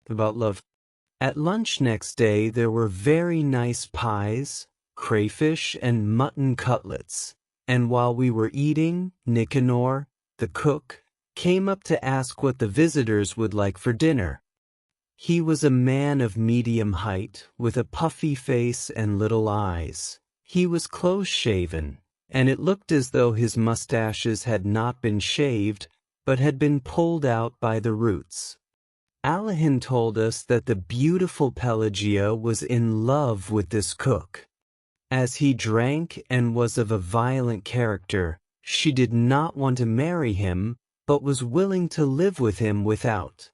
about love. At lunch next day there were very nice pies, crayfish, and mutton cutlets, and while we were eating, Nicanor, the cook, came up to ask what the visitors would like for dinner. He was a man of medium height, with a puffy face and little eyes. He was close-shaven, and it looked as though his mustaches had not been shaved, but had been pulled out by the roots. Alahin told us that the beautiful Pelagia was in love with this cook. As he drank and was of a violent character, she did not want to marry him, but was willing to live with him without.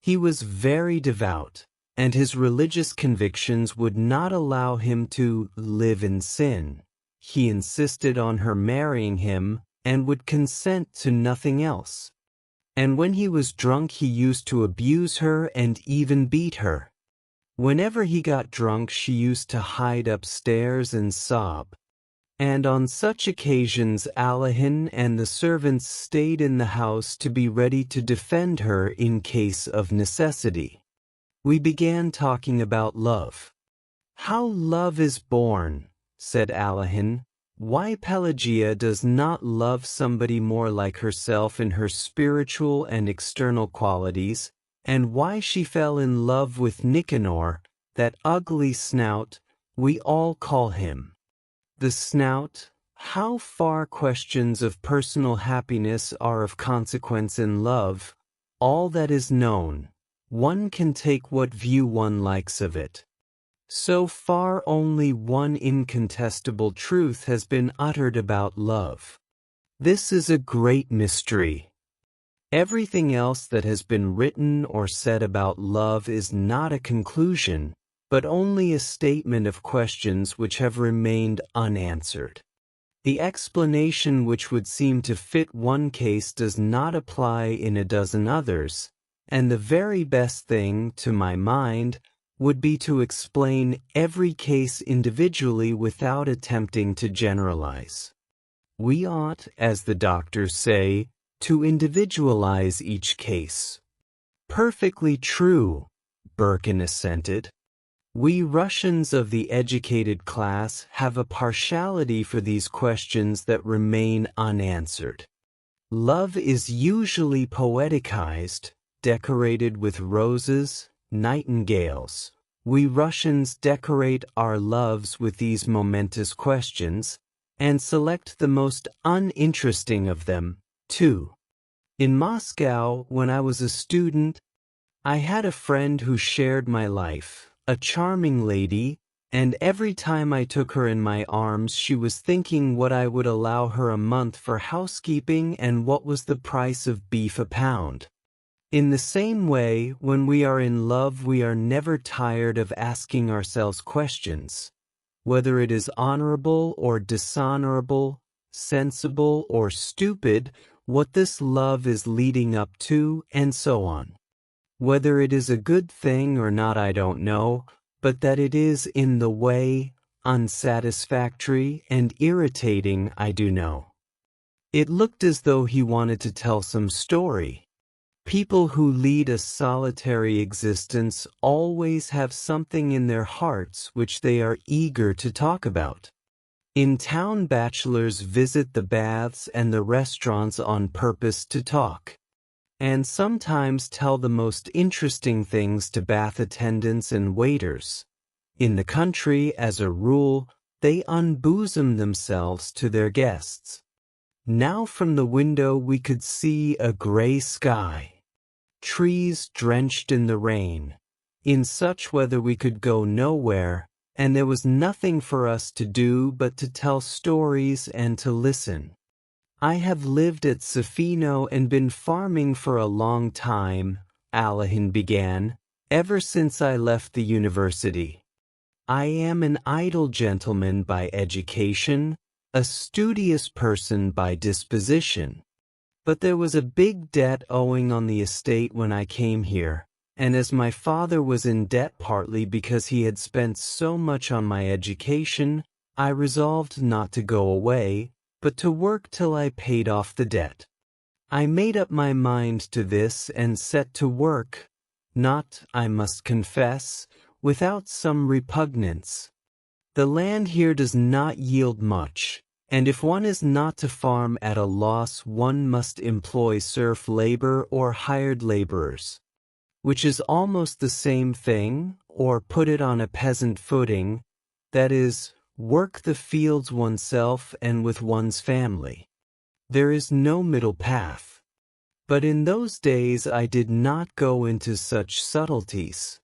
He was very devout, and his religious convictions would not allow him to live in sin. He insisted on her marrying him, and would consent to nothing else. And when he was drunk he used to abuse her and even beat her. Whenever he got drunk she used to hide upstairs and sob. And on such occasions Alahin and the servants stayed in the house to be ready to defend her in case of necessity. We began talking about love. "How love is born," said Alahin. "Why Pelagia does not love somebody more like herself in her spiritual and external qualities, and why she fell in love with Nicanor, that ugly snout, we all call him. The snout, how far questions of personal happiness are of consequence in love, all that is known, one can take what view one likes of it. So far only one incontestable truth has been uttered about love. This is a great mystery. Everything else that has been written or said about love is not a conclusion, but only a statement of questions which have remained unanswered. The explanation which would seem to fit one case does not apply in a dozen others, and the very best thing, to my mind, would be to explain every case individually without attempting to generalize. We ought, as the doctors say, to individualize each case. Perfectly true, Birkin assented. We Russians of the educated class have a partiality for these questions that remain unanswered. Love is usually poeticized, decorated with roses, nightingales. We Russians decorate our loves with these momentous questions, and select the most uninteresting of them, too. In Moscow, when I was a student, I had a friend who shared my life, a charming lady, and every time I took her in my arms she was thinking what I would allow her a month for housekeeping and what was the price of beef a pound. In the same way, when we are in love we are never tired of asking ourselves questions, whether it is honorable or dishonorable, sensible or stupid, what this love is leading up to, and so on. Whether it is a good thing or not I don't know, but that it is in the way, unsatisfactory and irritating I do know. It looked as though he wanted to tell some story. People who lead a solitary existence always have something in their hearts which they are eager to talk about. In town bachelors visit the baths and the restaurants on purpose to talk, and sometimes tell the most interesting things to bath attendants and waiters. In the country, as a rule, they unbosom themselves to their guests. Now from the window we could see a gray sky, trees drenched in the rain. In such weather we could go nowhere, and there was nothing for us to do but to tell stories and to listen. I have lived at Sofino and been farming for a long time, Alahin began, ever since I left the university. I am an idle gentleman by education, a studious person by disposition. But there was a big debt owing on the estate when I came here, and as my father was in debt partly because he had spent so much on my education, I resolved not to go away, but to work till I paid off the debt. I made up my mind to this and set to work, not, I must confess, without some repugnance. The land here does not yield much, and if one is not to farm at a loss, one must employ serf labor or hired laborers, which is almost the same thing, or put it on a peasant footing, that is, work the fields oneself and with one's family. There is no middle path. But in those days I did not go into such subtleties.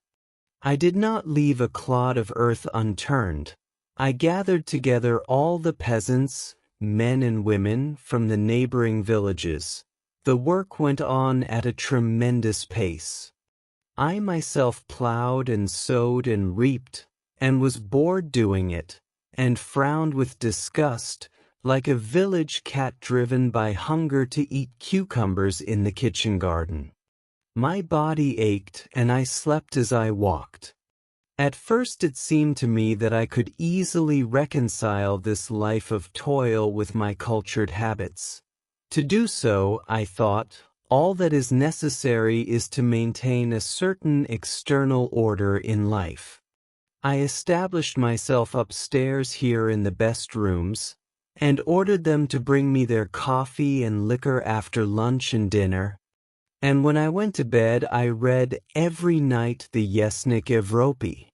I did not leave a clod of earth unturned. I gathered together all the peasants, men and women, from the neighboring villages. The work went on at a tremendous pace. I myself plowed and sowed and reaped, and was bored doing it, and frowned with disgust, like a village cat driven by hunger to eat cucumbers in the kitchen garden. My body ached, and I slept as I walked. At first it seemed to me that I could easily reconcile this life of toil with my cultured habits. To do so, I thought, all that is necessary is to maintain a certain external order in life. I established myself upstairs here in the best rooms, and ordered them to bring me their coffee and liquor after lunch and dinner. And when I went to bed, I read every night the Yesnik Evropi.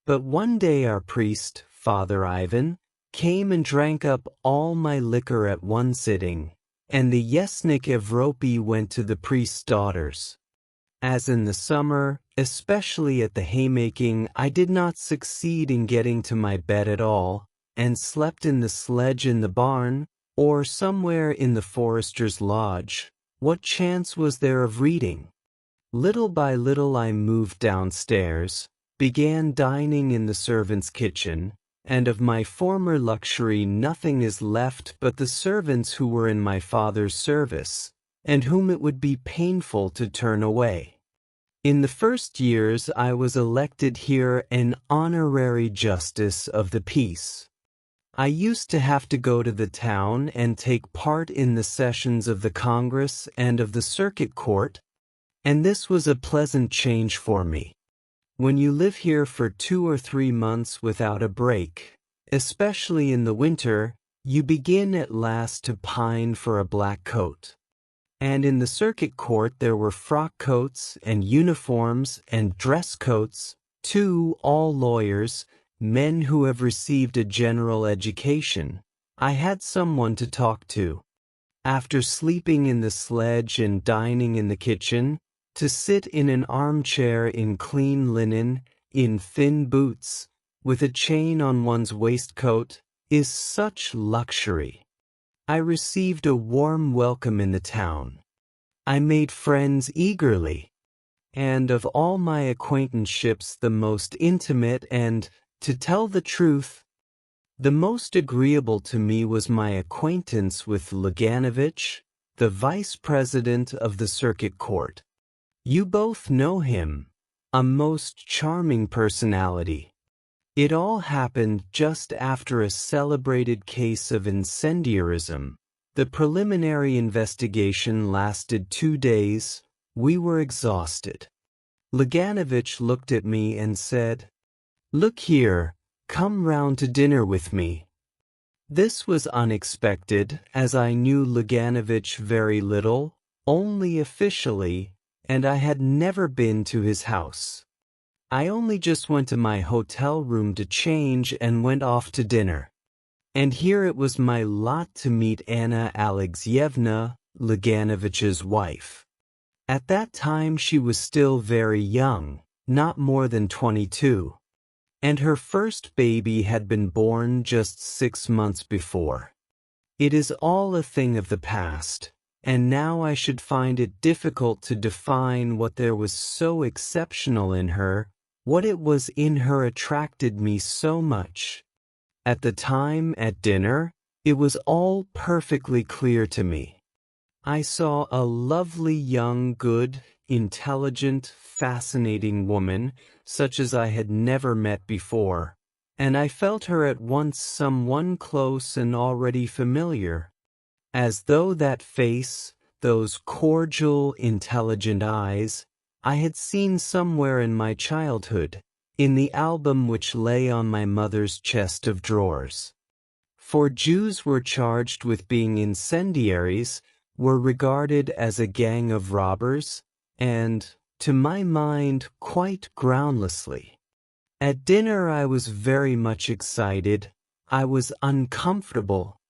But one day our priest, Father Ivan, came and drank up all my liquor at one sitting, and the Yesnik Evropi went to the priest's daughters. As in the summer, especially at the haymaking, I did not succeed in getting to my bed at all, and slept in the sledge in the barn, or somewhere in the forester's lodge. What chance was there of reading? Little by little I moved downstairs, began dining in the servants' kitchen, and of my former luxury nothing is left but the servants who were in my father's service, and whom it would be painful to turn away. In the first years I was elected here an honorary justice of the peace. I used to have to go to the town and take part in the sessions of the Congress and of the Circuit Court, and this was a pleasant change for me. When you live here for 2 or 3 months without a break, especially in the winter, you begin at last to pine for a black coat. And in the Circuit Court there were frock coats and uniforms and dress coats, too, all lawyers, men who have received a general education. I had someone to talk to. After sleeping in the sledge and dining in the kitchen, to sit in an armchair in clean linen, in thin boots, with a chain on one's waistcoat, is such luxury. I received a warm welcome in the town. I made friends eagerly, and of all my acquaintanceships the most intimate and, to tell the truth, the most agreeable to me was my acquaintance with Luganovich, the vice president of the Circuit Court. You both know him, a most charming personality. It all happened just after a celebrated case of incendiarism. The preliminary investigation lasted 2 days. We were exhausted. Luganovich looked at me and said, "Look here, come round to dinner with me." This was unexpected, as I knew Luganovich very little, only officially, and I had never been to his house. I only just went to my hotel room to change and went off to dinner. And here it was my lot to meet Anna Alexeyevna, Luganovich's wife. At that time she was still very young, not more than 22. And her first baby had been born just 6 months before. It is all a thing of the past, and now I should find it difficult to define what there was so exceptional in her, what it was in her attracted me so much. At the time, at dinner, it was all perfectly clear to me. I saw a lovely young, good, intelligent, fascinating woman, such as I had never met before, and I felt her at once someone close and already familiar, as though that face, those cordial, intelligent eyes, I had seen somewhere in my childhood, in the album which lay on my mother's chest of drawers. For Jews were charged with being incendiaries, were regarded as a gang of robbers, and, to my mind, quite groundlessly. At dinner I was very much excited. I was uncomfortable.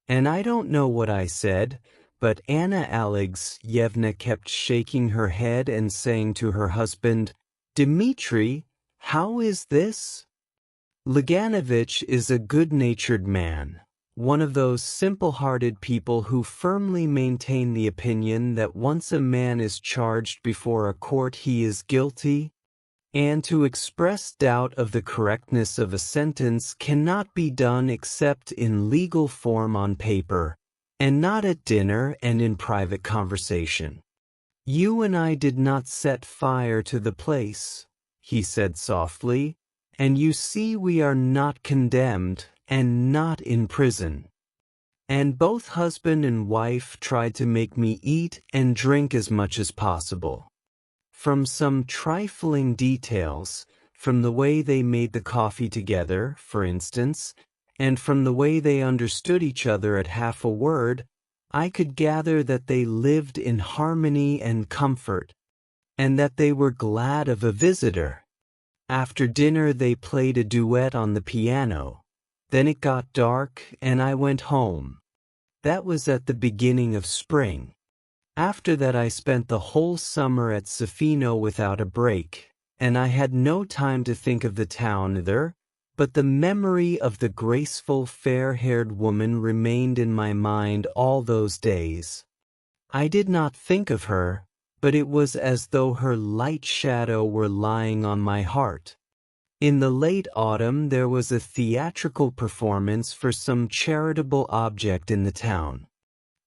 And I don't know what I said, but Anna Alexyevna kept shaking her head and saying to her husband, "Dmitri, how is this?" Luganovich is a good-natured man, one of those simple-hearted people who firmly maintain the opinion that once a man is charged before a court he is guilty, and to express doubt of the correctness of a sentence cannot be done except in legal form on paper, and not at dinner and in private conversation. "You and I did not set fire to the place," he said softly, "and you see we are not condemned and not in prison." And both husband and wife tried to make me eat and drink as much as possible. From some trifling details, from the way they made the coffee together, for instance, and from the way they understood each other at half a word, I could gather that they lived in harmony and comfort, and that they were glad of a visitor. After dinner they played a duet on the piano. Then it got dark and I went home. That was at the beginning of spring. After that I spent the whole summer at Sofino without a break, and I had no time to think of the town either, but the memory of the graceful fair-haired woman remained in my mind all those days. I did not think of her, but it was as though her light shadow were lying on my heart. In the late autumn there was a theatrical performance for some charitable object in the town.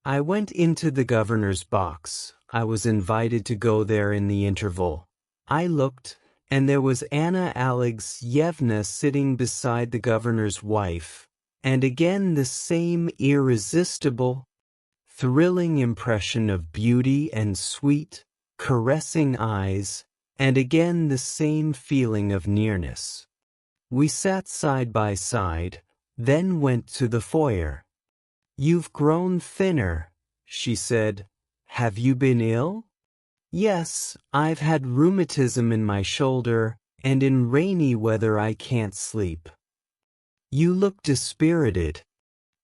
I went into the governor's box. I was invited to go there in the interval. I looked, and there was Anna Alexyevna sitting beside the governor's wife, and again the same irresistible, thrilling impression of beauty and sweet, caressing eyes, and again the same feeling of nearness. We sat side by side, then went to the foyer. "You've grown thinner," she said. "Have you been ill?" "Yes, I've had rheumatism in my shoulder, and in rainy weather I can't sleep." "You look dispirited.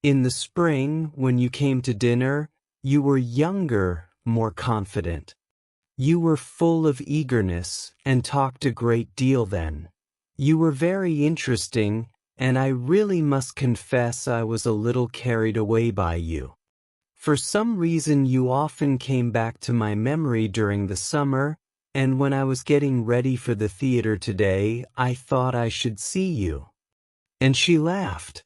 In the spring, when you came to dinner, you were younger, more confident. You were full of eagerness, and talked a great deal then. You were very interesting, and I really must confess I was a little carried away by you. For some reason you often came back to my memory during the summer, and when I was getting ready for the theater today, I thought I should see you." And she laughed.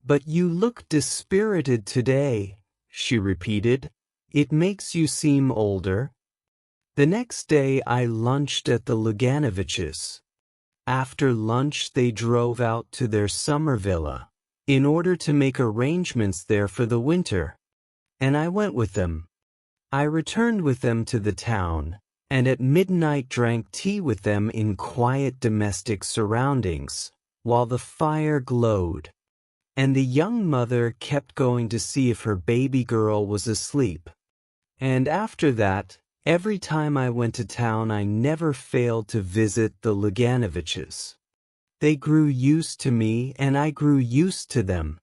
"But you look dispirited today," she repeated. "It makes you seem older." The next day I lunched at the Luganoviches'. After lunch they drove out to their summer villa, in order to make arrangements there for the winter, and I went with them. I returned with them to the town, and at midnight drank tea with them in quiet domestic surroundings, while the fire glowed, and the young mother kept going to see if her baby girl was asleep. And after that, every time I went to town I never failed to visit the Luganoviches'. They grew used to me and I grew used to them.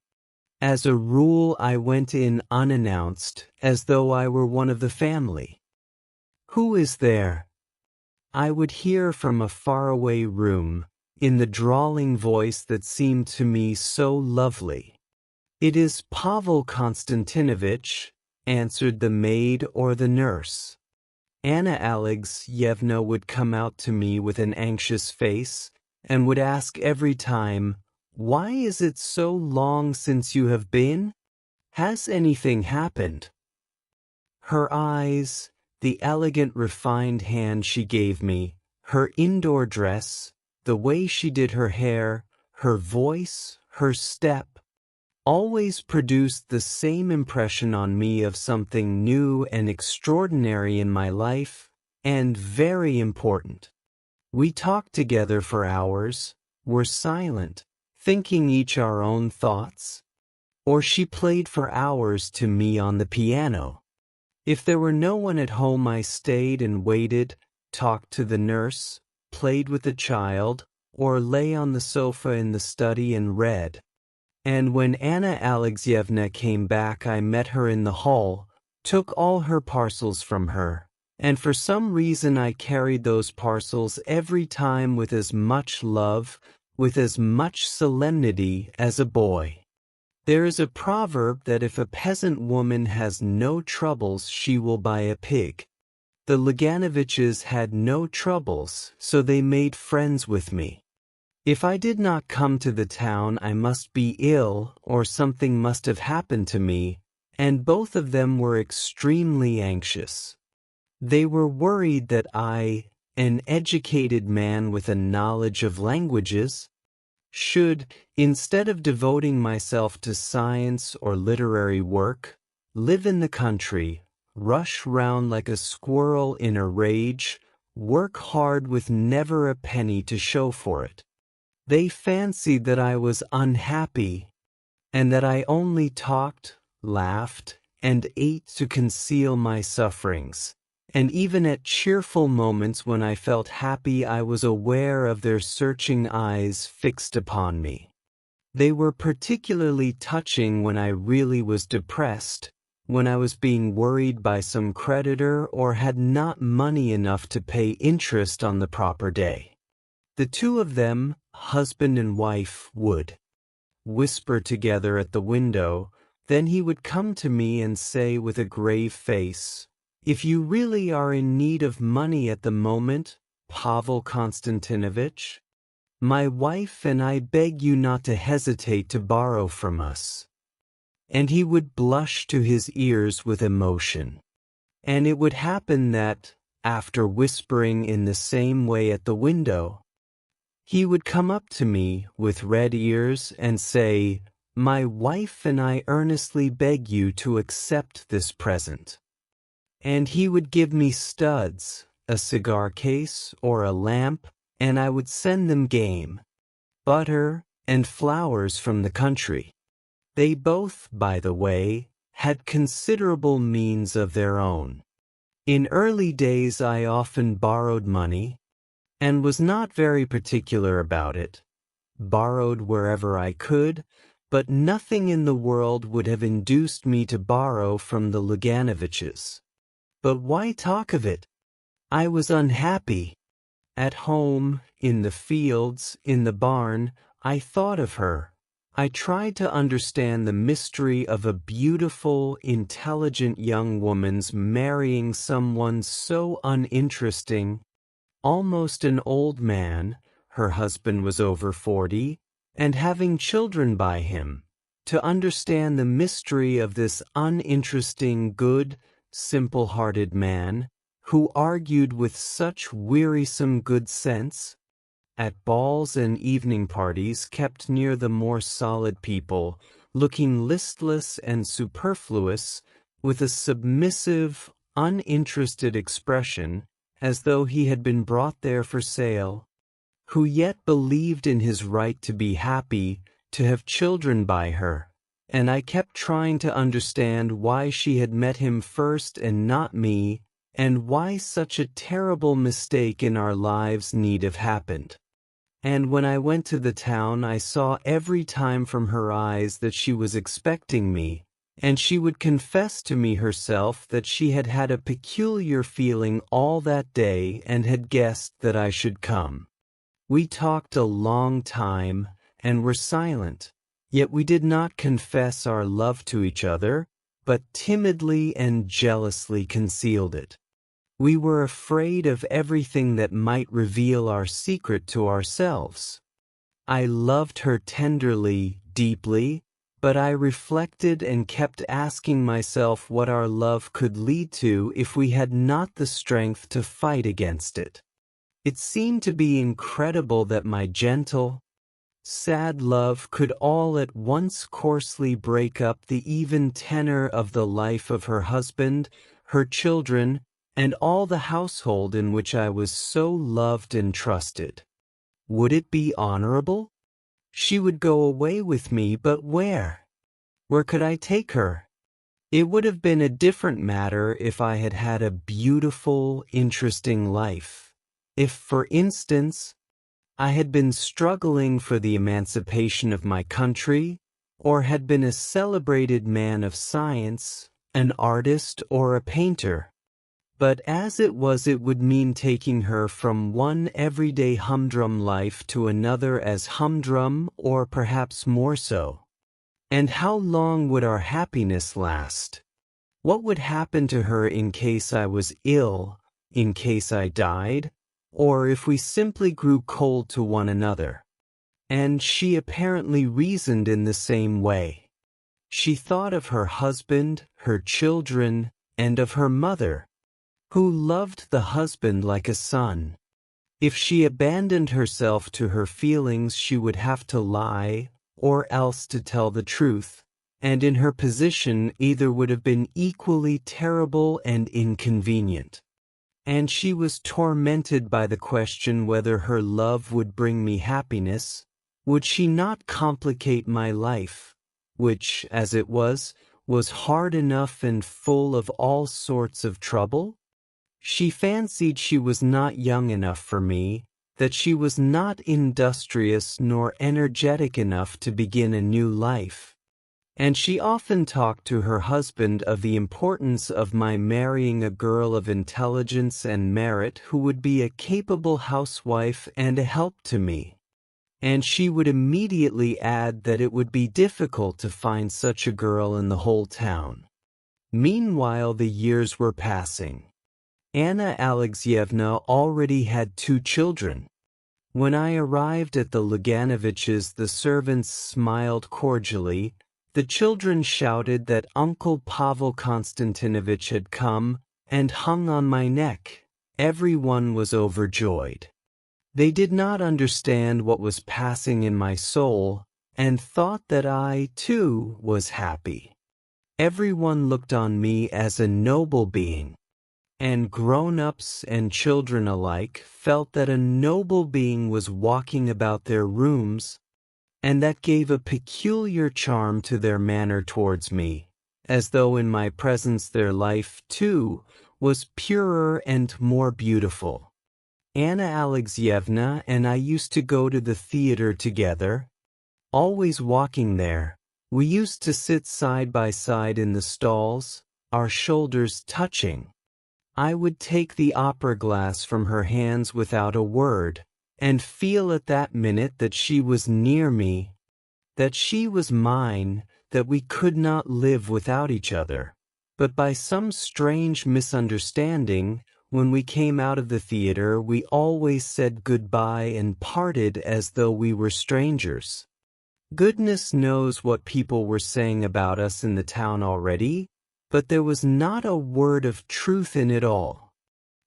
As a rule I went in unannounced, as though I were one of the family. "Who is there?" I would hear from a faraway room, in the drawling voice that seemed to me so lovely. "It is Pavel Konstantinovitch," answered the maid or the nurse. Anna Alexyevna would come out to me with an anxious face, and would ask every time, "Why is it so long since you have been? Has anything happened?" Her eyes, the elegant refined hand she gave me, her indoor dress, the way she did her hair, her voice, her step, always produced the same impression on me of something new and extraordinary in my life, and very important. We talked together for hours, were silent, thinking each our own thoughts. Or she played for hours to me on the piano. If there were no one at home, I stayed and waited, talked to the nurse, played with the child, or lay on the sofa in the study and read. And when Anna Alexeyevna came back, I met her in the hall, took all her parcels from her, and for some reason I carried those parcels every time with as much love, with as much solemnity as a boy. There is a proverb that if a peasant woman has no troubles, she will buy a pig. The Luganoviches had no troubles, so they made friends with me. If I did not come to the town, I must be ill, or something must have happened to me, and both of them were extremely anxious. They were worried that I, an educated man with a knowledge of languages, should, instead of devoting myself to science or literary work, live in the country, rush round like a squirrel in a rage, work hard with never a penny to show for it. They fancied that I was unhappy, and that I only talked, laughed, and ate to conceal my sufferings. And even at cheerful moments when I felt happy, I was aware of their searching eyes fixed upon me. They were particularly touching when I really was depressed, when I was being worried by some creditor or had not money enough to pay interest on the proper day. The two of them, husband and wife, would whisper together at the window. Then he would come to me and say with a grave face, "If you really are in need of money at the moment, Pavel Konstantinovich, my wife and I beg you not to hesitate to borrow from us." And he would blush to his ears with emotion. And it would happen that, after whispering in the same way at the window, he would come up to me with red ears and say, "My wife and I earnestly beg you to accept this present." And he would give me studs, a cigar case, or a lamp, and I would send them game, butter, and flowers from the country. They both, by the way, had considerable means of their own. In early days I often borrowed money, and was not very particular about it, borrowed wherever I could, but nothing in the world would have induced me to borrow from the Luganoviches. But why talk of it? I was unhappy. At home, in the fields, in the barn, I thought of her. I tried to understand the mystery of a beautiful, intelligent young woman's marrying someone so uninteresting, almost an old man, her husband was over 40, and having children by him, to understand the mystery of this uninteresting, good, simple-hearted man, who argued with such wearisome good sense, at balls and evening parties kept near the more solid people, looking listless and superfluous, with a submissive, uninterested expression, as though he had been brought there for sale, who yet believed in his right to be happy, to have children by her, and I kept trying to understand why she had met him first and not me, and why such a terrible mistake in our lives need have happened. And when I went to the town, I saw every time from her eyes that she was expecting me, and she would confess to me herself that she had had a peculiar feeling all that day and had guessed that I should come. We talked a long time and were silent, yet we did not confess our love to each other, but timidly and jealously concealed it. We were afraid of everything that might reveal our secret to ourselves. I loved her tenderly, deeply, but I reflected and kept asking myself what our love could lead to if we had not the strength to fight against it. It seemed to be incredible that my gentle, sad love could all at once coarsely break up the even tenor of the life of her husband, her children, and all the household in which I was so loved and trusted. Would it be honorable? She would go away with me, but where? Where could I take her? It would have been a different matter if I had had a beautiful, interesting life. If, for instance, I had been struggling for the emancipation of my country, or had been a celebrated man of science, an artist or a painter. But as it was, it would mean taking her from one everyday humdrum life to another as humdrum, or perhaps more so. And how long would our happiness last? What would happen to her in case I was ill, in case I died, or if we simply grew cold to one another? And she apparently reasoned in the same way. She thought of her husband, her children, and of her mother, who loved the husband like a son. If she abandoned herself to her feelings, she would have to lie, or else to tell the truth, and in her position either would have been equally terrible and inconvenient. And she was tormented by the question whether her love would bring me happiness. Would she not complicate my life, which, as it was hard enough and full of all sorts of trouble? She fancied she was not young enough for me, that she was not industrious nor energetic enough to begin a new life. And she often talked to her husband of the importance of my marrying a girl of intelligence and merit who would be a capable housewife and a help to me. And she would immediately add that it would be difficult to find such a girl in the whole town. Meanwhile, the years were passing. Anna Alexeyevna already had 2 children. When I arrived at the Luganoviches, the servants smiled cordially. The children shouted that Uncle Pavel Konstantinovich had come and hung on my neck. Everyone was overjoyed. They did not understand what was passing in my soul and thought that I, too, was happy. Everyone looked on me as a noble being, and grown-ups and children alike felt that a noble being was walking about their rooms, and that gave a peculiar charm to their manner towards me, as though in my presence their life, too, was purer and more beautiful. Anna Alexeyevna and I used to go to the theater together. Always walking there, we used to sit side by side in the stalls, our shoulders touching. I would take the opera glass from her hands without a word, and feel at that minute that she was near me, that she was mine, that we could not live without each other. But by some strange misunderstanding, when we came out of the theater, we always said goodbye and parted as though we were strangers. Goodness knows what people were saying about us in the town already, but there was not a word of truth in it all.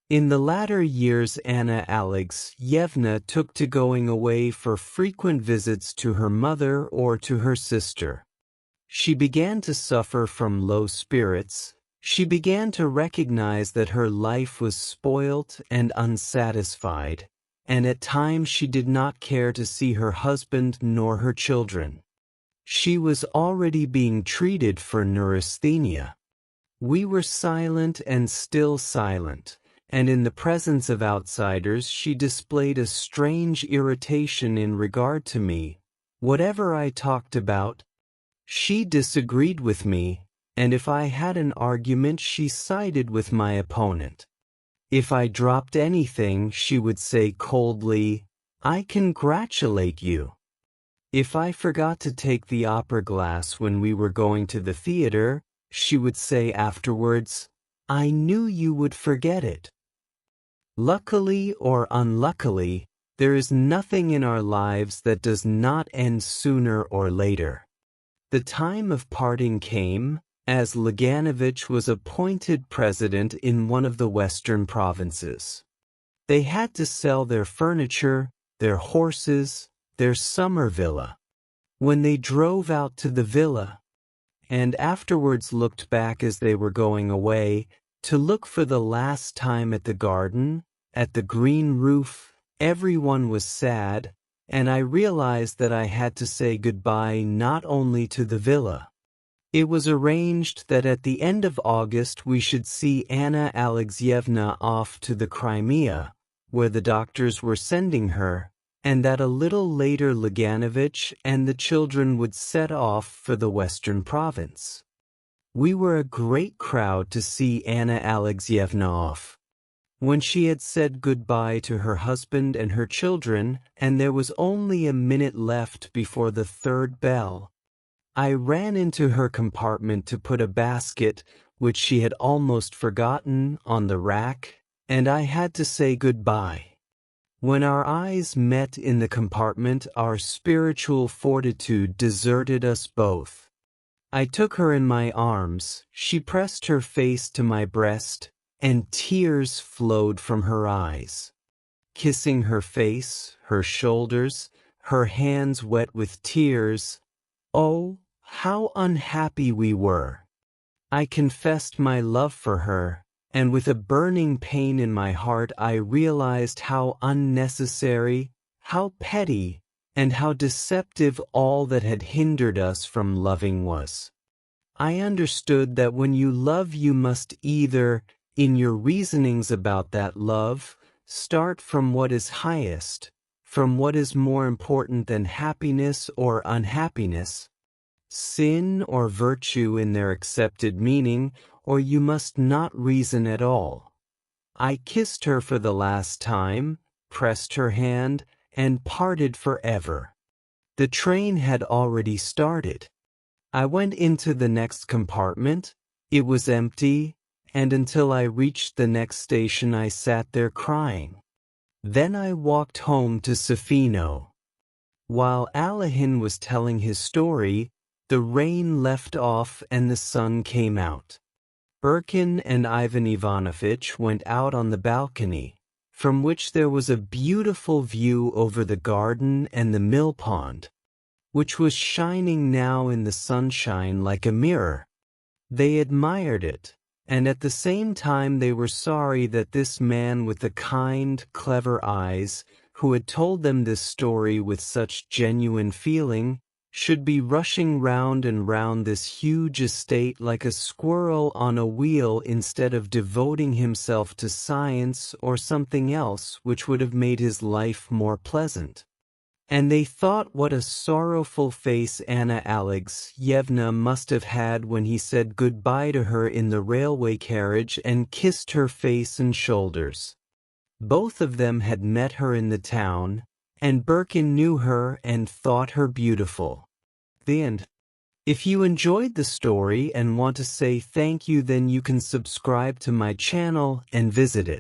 In the latter years, Anna Alexeyevna took to going away for frequent visits to her mother or to her sister. She began to suffer from low spirits. She began to recognize that her life was spoilt and unsatisfied, and at times she did not care to see her husband nor her children. She was already being treated for neurasthenia. We were silent and still silent, and in the presence of outsiders she displayed a strange irritation in regard to me. Whatever I talked about, she disagreed with me, and if I had an argument, she sided with my opponent. If I dropped anything, she would say coldly, "I congratulate you." If I forgot to take the opera glass when we were going to the theater, she would say afterwards, "I knew you would forget it." Luckily or unluckily, there is nothing in our lives that does not end sooner or later. The time of parting came, as Luganoviche was appointed president in one of the western provinces. They had to sell their furniture, their horses, their summer villa. When they drove out to the villa, and afterwards looked back as they were going away, To look for the last time at the garden, at the green roof. Everyone was sad, and I realized that I had to say goodbye not only to the villa. It was arranged that at the end of August we should see Anna Alexeyevna off to the Crimea, where the doctors were sending her, and that a little later Laganovich and the children would set off for the western province. We were a great crowd to see Anna Alexeyevna off. When she had said goodbye to her husband and her children, and there was only a minute left before the third bell, I ran into her compartment to put a basket, which she had almost forgotten, on the rack, and I had to say goodbye. When our eyes met in the compartment, our spiritual fortitude deserted us both. I took her in my arms, she pressed her face to my breast, and tears flowed from her eyes. Kissing her face, her shoulders, her hands wet with tears, oh, how unhappy we were! I confessed my love for her, and with a burning pain in my heart I realized how unnecessary, how petty, and how deceptive all that had hindered us from loving was. I understood that when you love you must either, in your reasonings about that love, start from what is highest, from what is more important than happiness or unhappiness, sin or virtue in their accepted meaning, or you must not reason at all. I kissed her for the last time, pressed her hand, and parted forever. The train had already started. I went into the next compartment. It was empty, and until I reached the next station I sat there crying. Then I walked home to Sofino. While Alahin was telling his story, the rain left off and the sun came out. Birkin and Ivan Ivanovitch went out on the balcony, from which there was a beautiful view over the garden and the mill pond, which was shining now in the sunshine like a mirror. They admired it, and at the same time they were sorry that this man with the kind, clever eyes, who had told them this story with such genuine feeling, should be rushing round and round this huge estate like a squirrel on a wheel instead of devoting himself to science or something else which would have made his life more pleasant. And they thought what a sorrowful face Anna Alexeyevna must have had when he said goodbye to her in the railway carriage and kissed her face and shoulders. Both of them had met her in the town, and Birkin knew her and thought her beautiful. The end. If you enjoyed the story and want to say thank you, then you can subscribe to my channel and visit it.